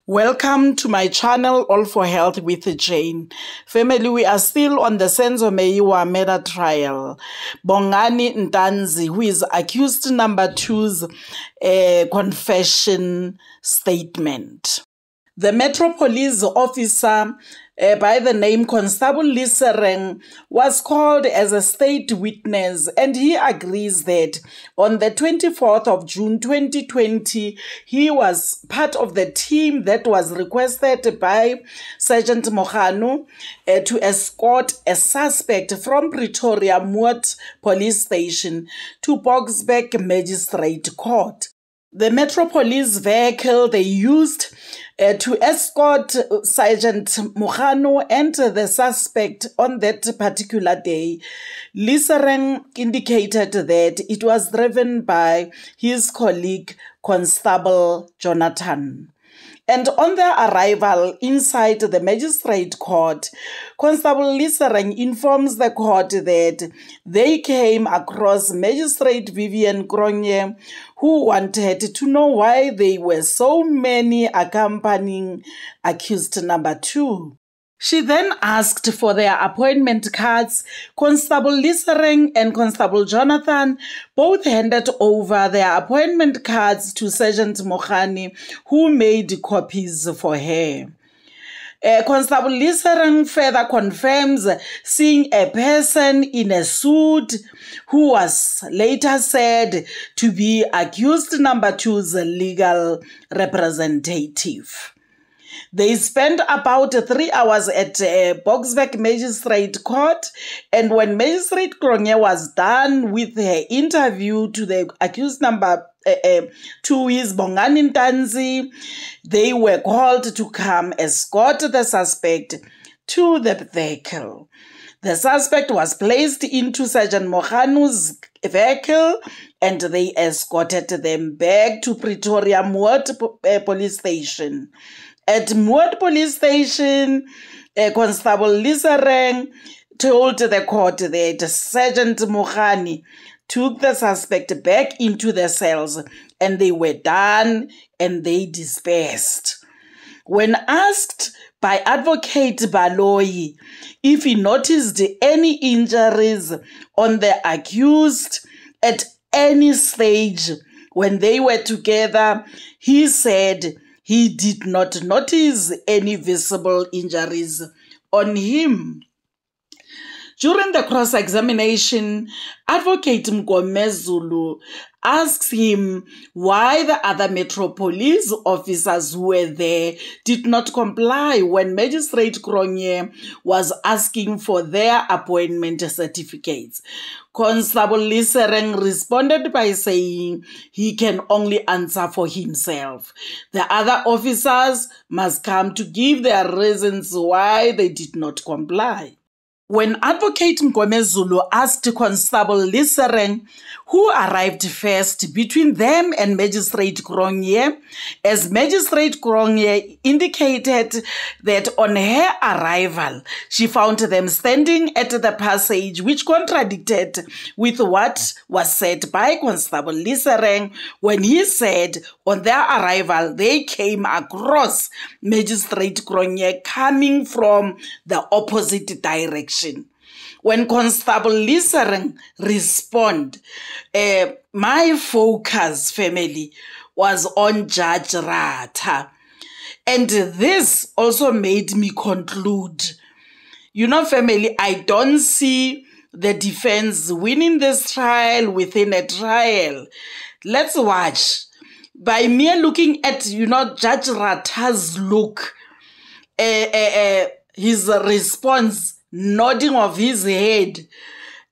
Welcome to my channel, All for Health with Jane. Family, we are still on the Senzo Meyiwa murder trial. Bongani Ntanzi, who is accused number 2's confession statement. The Metro Police officer by the name Constable Lisereng was called as a state witness, and he agrees that on the 24th of June 2020, he was part of the team that was requested by Sergeant Mokgoathleng to escort a suspect from Pretoria Moot Police Station to Boksburg Magistrate Court. The Metro Police vehicle they used to escort Sergeant Mokgoathleng and the suspect on that particular day, Lisereng indicated that it was driven by his colleague, Constable Jonathan. And on their arrival inside the magistrate court, Constable Lisereng informs the court that they came across Magistrate Vivian Kronje, who wanted to know why there were so many accompanying accused number 2. She then asked for their appointment cards. Constable Lisereng and Constable Jonathan both handed over their appointment cards to Sergeant Mokgoathleng, who made copies for her. Constable Lisereng further confirms seeing a person in a suit who was later said to be accused number 2's legal representative. They spent about 3 hours at Boksburg Magistrate Court, and when Magistrate Kronje was done with her interview to the accused number 2 is Bongani Ntanzi, they were called to come escort the suspect to the vehicle. The suspect was placed into Sergeant Mokgoatleng's vehicle, and they escorted them back to Pretoria Moot Police Station. At Moot Police Station, Constable Lisereng told the court that Sergeant Mokgoathleng took the suspect back into the cells, and they were done and they dispersed. When asked by Advocate Baloyi if he noticed any injuries on the accused at any stage when they were together, he said he did not notice any visible injuries on him. During the cross-examination, Advocate Mgomezulu asks him why the other Metro Police officers who were there did not comply when Magistrate Kronje was asking for their appointment certificates. Constable Lisereng responded by saying he can only answer for himself. The other officers must come to give their reasons why they did not comply. When Advocate Mgomezulu asked Constable Lisereng who arrived first between them and Magistrate Kronje, as Magistrate Kronje indicated that on her arrival, she found them standing at the passage, which contradicted with what was said by Constable Lisereng when he said on their arrival, they came across Magistrate Kronje coming from the opposite direction. When Constable Lisereng responded, my focus, family, was on Judge Ratha. And this also made me conclude, you know, family, I don't see the defense winning this trial within a trial. Let's watch. By mere looking at, you know, Judge Ratha's look, his response, nodding of his head,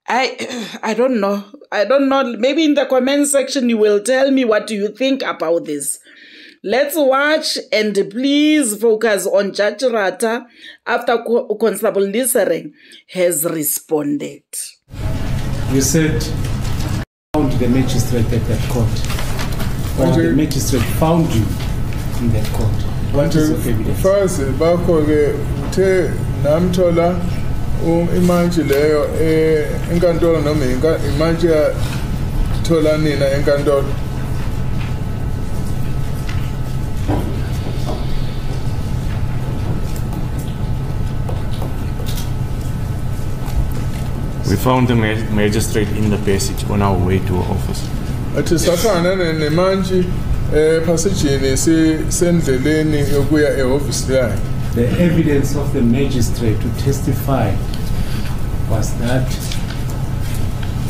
I don't know. I don't know. Maybe in the comment section you will tell me what do you think about this. Let's watch, and please focus on Judge Ratha after Constable Lisereng has responded. You said found the magistrate at that court. Or the magistrate found you in that court. What is your evidence? First, namtola imanje leyo enkantolo noma imanje thola nina enkantolo. We found the magistrate in the passage on our way to our office. Athi sahlangana nemanje passagini sendleleni yokuya ehhovisi yakhe. The evidence of the magistrate to testify was that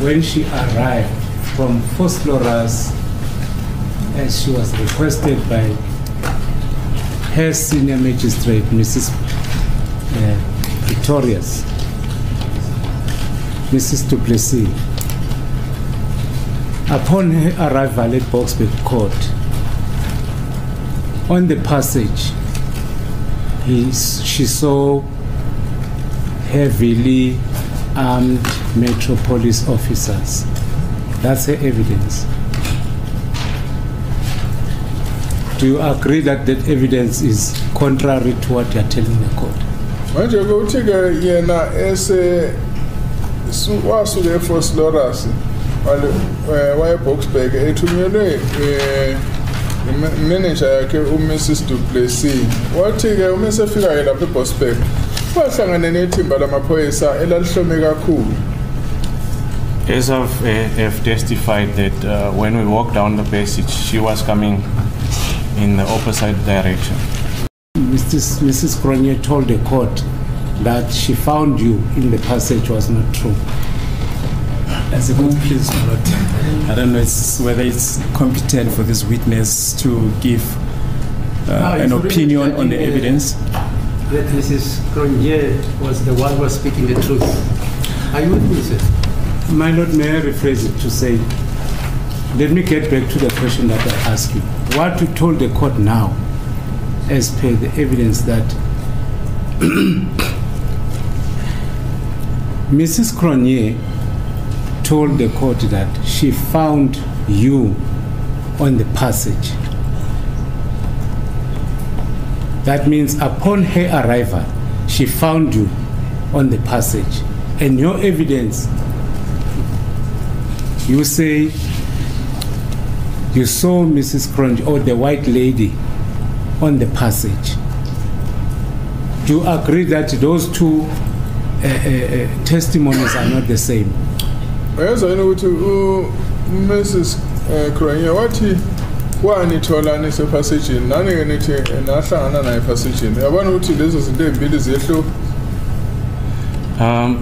when she arrived from Fosloras, as she was requested by her senior magistrate, Mrs. Victorious, Mrs. Duplessis, upon her arrival at Boksburg Court, on the passage, she saw heavily armed Metro Police officers. That's her evidence. Do you agree that that evidence is contrary to what you are telling the court? Manje ukuthi-ke yena wasuke eFosloras waye Boksburg ethunyelwe manager yakhe uMrs Duplessis. Wathi-ke uma esefika-ke lapha eBoksburg wahlangana nethimba lamaphoyisa elalihlome kakhulu. As I've testified that when we walked down the passage, she was coming in the opposite direction. Mrs. Cronje told the court that she found you in the passage was not true. As a good please, I don't know whether it's competent for this witness to give an opinion on the evidence. That Mrs. Cronje was the one who was speaking the truth. Are you with me, sir? My Lord, may I rephrase it to say, let me get back to the question that I asked you. What you told the court now, as per the evidence that Mrs. Cronje told the court that she found you on the passage. That means upon her arrival, she found you on the passage. And your evidence, you say you saw Mrs. Cronje or the white lady on the passage. Do you agree that those two testimonies are not the same? Yes, I know to Mrs. Cronje wathi wanithola nisephasejini nani-ke nithi nahlangana naye ephasejini. Yabona ukuthi lezo zinto ezimbili ziyehluka.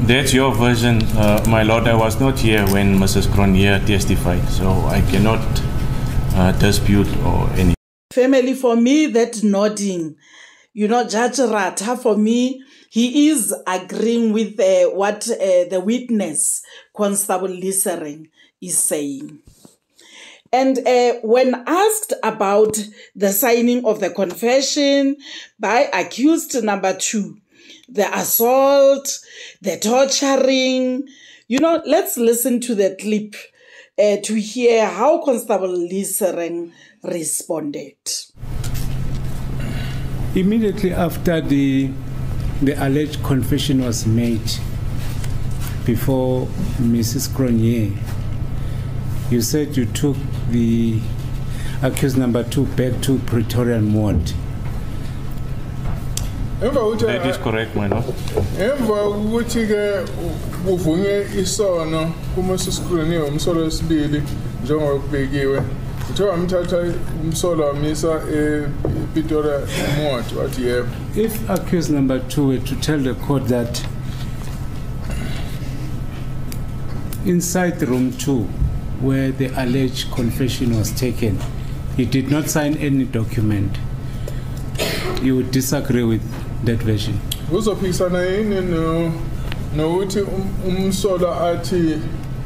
That's your version, my lord. I was not here when Mrs. Cronje testified, so I cannot dispute or any. Family, for me, that nodding, Judge Ratha, for me, he is agreeing with what the witness, Constable Lisering, is saying. And when asked about the signing of the confession by accused number 2, the assault, the torturing, let's listen to the clip to hear how Constable Lisering responded. Immediately after the alleged confession was made before Mrs. Cronje, you said you took the accused number 2 back to Pretorian Ward. That is correct, my lord. Emva ukuthi-ke kuvunywe isono kuMrs. Cronje umsolo wesibili njengoba kubekiwe. Uthe wamthatha umsolo wamisa ePretoria Ward wathi yebo. If accused number 2 were to tell the court that inside room 2 where the alleged confession was taken, he did not sign any document, you would disagree with that version? Uzophikisana yini nokuthi umsolo athi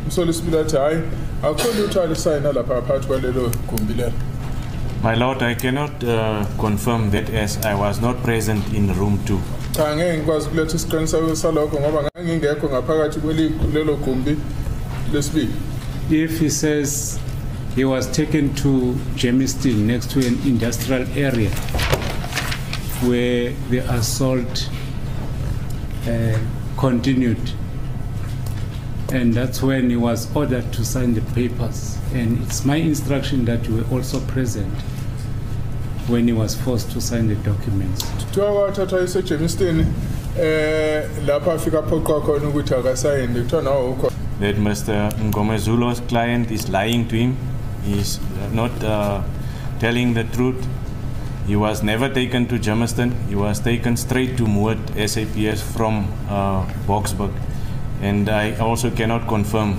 umsolo wesibili athi hayi akho lutho alisayina lapha phakathi kwalelo gumbi lelo? My lord, I cannot confirm that as I was not present in room 2. Cha ngeke ngikwazi ukuletha isiqiniseko salokho ngoba ngangingekho ngaphakathi kwalelo gumbi lesibili. If he says he was taken to Germiston next to an industrial area where the assault continued, and that's when he was ordered to sign the papers, and it's my instruction that you were also present when he was forced to sign the documents. Kuthiwa wathathwa eseGermiston lapha afika phoqa khona ukuthi akasayende kuthiwa nawo ukho. That Mr. Ngomezulo's client is lying to him. He's not telling the truth. He was never taken to Germiston. He was taken straight to Moot SAPS from Boksburg. And I also cannot confirm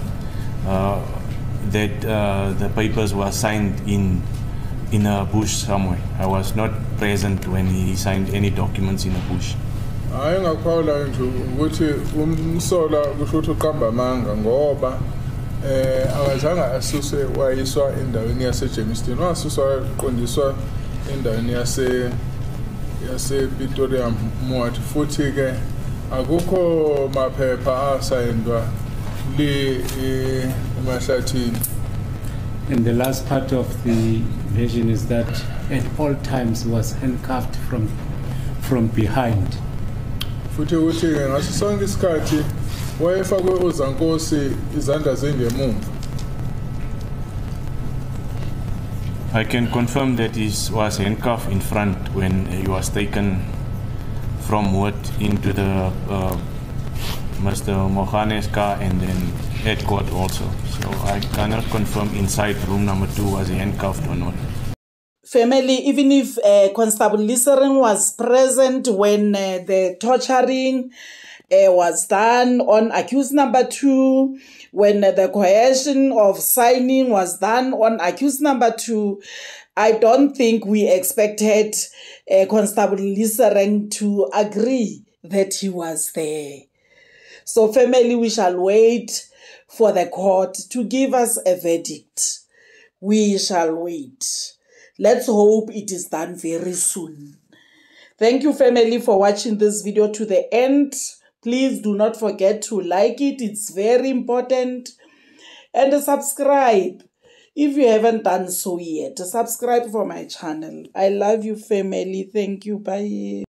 that the papers were signed in a bush somewhere. I was not present when he signed any documents in a bush. Hayi ngakhawula nje ukuthi umsola kusho ukuthi uqamba amanga ngoba akazange asuswe wayiswa endaweni yaseJermiston, wasuswa qondiswa endaweni yase Pretoria Moot, futhi ke akukho maphepha asayindwa le emahlathini. And the last part of the version is that at all times he was handcuffed from behind. Futhi uthi ke ngaso sonke isikhathi wayefakwe uzankosi izandla zengemumva. I can confirm that he was handcuffed in front when he was taken from Moot into the Mr. Mogane's car and then at court also. So I cannot confirm inside room number 2 was he handcuffed or not. Family, even if Constable Lisering was present when the torturing was done on accused number 2, when the coercion of signing was done on accused number 2, I don't think we expected Constable Lisering to agree that he was there. So family, we shall wait for the court to give us a verdict. We shall wait. Let's hope it is done very soon. Thank you, family, for watching this video to the end. Please do not forget to like it. It's very important. And subscribe if you haven't done so yet. Subscribe for my channel. I love you, family. Thank you. Bye.